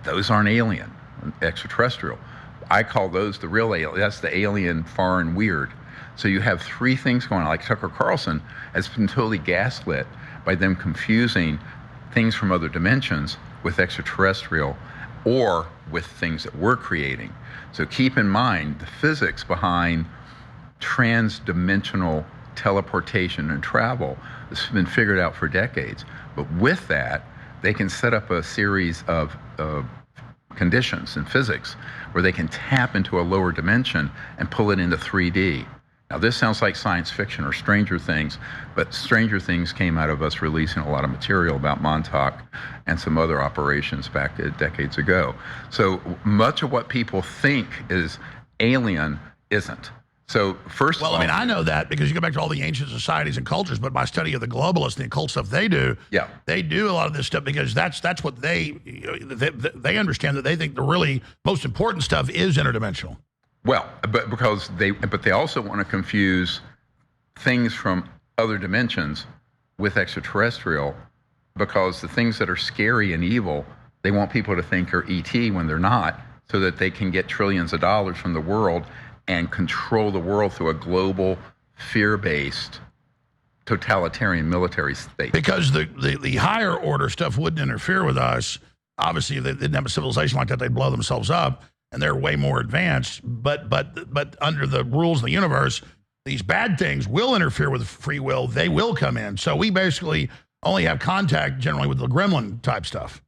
those aren't alien, extraterrestrial. I call those the real alien. That's the alien, foreign, weird. So you have three things going on. Like Tucker Carlson has been totally gaslit by them confusing things from other dimensions with extraterrestrial or with things that we're creating. So keep in mind the physics behind trans-dimensional teleportation and travel. This has been figured out for decades. But with that, they can set up a series of conditions in physics where they can tap into a lower dimension and pull it into 3D. Now, this sounds like science fiction or Stranger Things, but Stranger Things came out of us releasing a lot of material about Montauk and some other operations back decades ago. So much of what people think is alien isn't. So first well, of all, I mean, I know that because you go back to all the ancient societies and cultures, but my study of the globalists and the occult stuff they do, they do a lot of this stuff because that's what they understand, that they think the really most important stuff is interdimensional. Well, but they also want to confuse things from other dimensions with extraterrestrial, because the things that are scary and evil, they want people to think are ET when they're not, so that they can get trillions of dollars from the world and control the world through a global, fear-based, totalitarian military state. Because the higher order stuff wouldn't interfere with us. Obviously, if they didn't have a civilization like that, they'd blow themselves up. And they're way more advanced, but under the rules of the universe, these bad things will interfere with free will. They will come in. So we basically only have contact generally with the gremlin type stuff.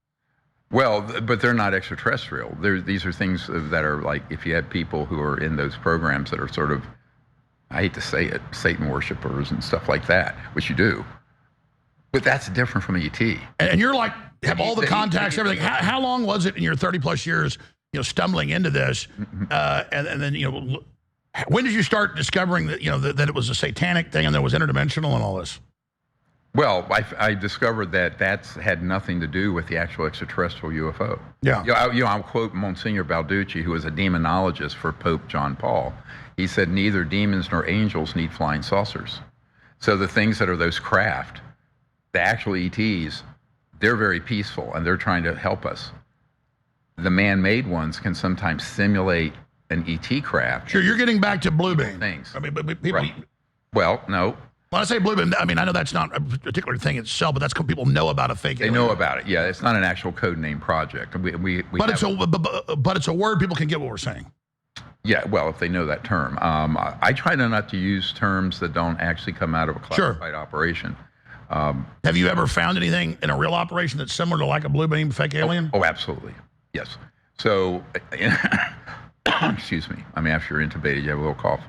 Well, but they're not extraterrestrial. These are things that are like, if you had people who are in those programs that are sort of, I hate to say it, Satan worshipers and stuff like that, which you do. But that's different from ET. And you're like, have all the contacts, everything. How long was it in your 30 plus years, stumbling into this, and then, when did you start discovering that, that it was a satanic thing and that it was interdimensional and all this? Well, I discovered that that's had nothing to do with the actual extraterrestrial UFO. Yeah. I'll quote Monsignor Balducci, who was a demonologist for Pope John Paul. He said, neither demons nor angels need flying saucers. So the things that are those craft, the actual ETs, they're very peaceful and they're trying to help us. The man-made ones can sometimes simulate an ET craft. Sure, you're getting back to Bluebeam. Things. I mean, but people. Right. Well, no. When I say Bluebeam, I mean, I know that's not a particular thing itself, but that's because people know about a fake alien. They know about it. Yeah, it's not an actual code name project. But it's a word people can get what we're saying. Yeah, well, if they know that term. I try not to use terms that don't actually come out of a classified operation. Have you ever found anything in a real operation that's similar to like a Bluebeam fake alien? Oh, absolutely. Yes. So, excuse me. I mean, after you're intubated, you have a little cough.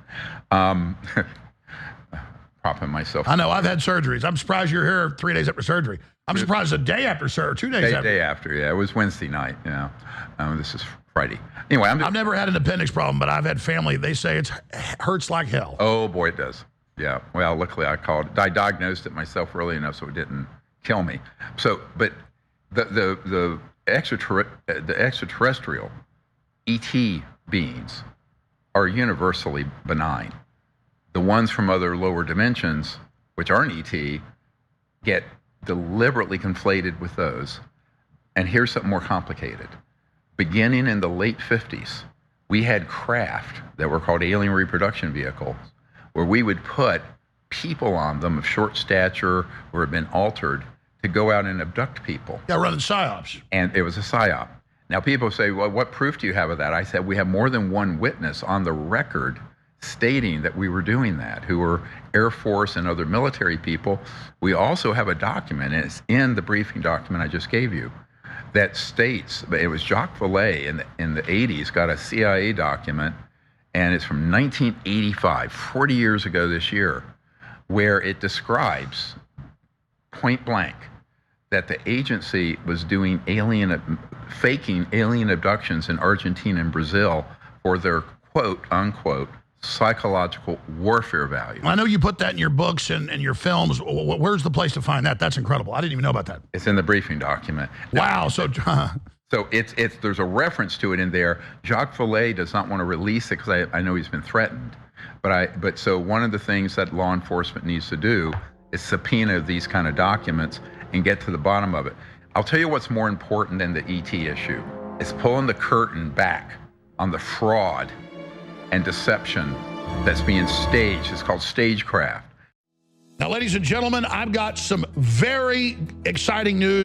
Propping myself. I know. I've had surgeries. I'm surprised you're here 3 days after surgery. I'm surprised a day after surgery, 2 days after. Day after, yeah. It was Wednesday night, this is Friday. Anyway, I've never had an appendix problem, but I've had family. They say it hurts like hell. Oh, boy, it does. Yeah. Well, luckily I diagnosed it myself early enough so it didn't kill me. So, but the extraterrestrial ET beings are universally benign. The ones from other lower dimensions, which aren't ET, get deliberately conflated with those. And here's something more complicated. Beginning in the late 50s, we had craft that were called alien reproduction vehicles, where we would put people on them of short stature or had been altered to go out and abduct people. Yeah, running psyops. And it was a psyop. Now people say, well, what proof do you have of that? I said, we have more than one witness on the record stating that we were doing that, who were Air Force and other military people. We also have a document, and it's in the briefing document I just gave you, that states, it was Jacques Vallée in the 80s, got a CIA document, and it's from 1985, 40 years ago this year, where it describes point blank that the agency was doing faking alien abductions in Argentina and Brazil for their quote unquote psychological warfare value. I know you put that in your books and your films. Where's the place to find that? That's incredible. I didn't even know about that. It's in the briefing document. Wow. So it's there's a reference to it in there. Jacques Vallée does not want to release it because I know he's been threatened. But so one of the things that law enforcement needs to do is subpoena these kind of documents and get to the bottom of it. I'll tell you what's more important than the ET issue It's pulling the curtain back on the fraud and deception that's being staged. It's called stagecraft. Now, ladies and gentlemen, I've got some very exciting news.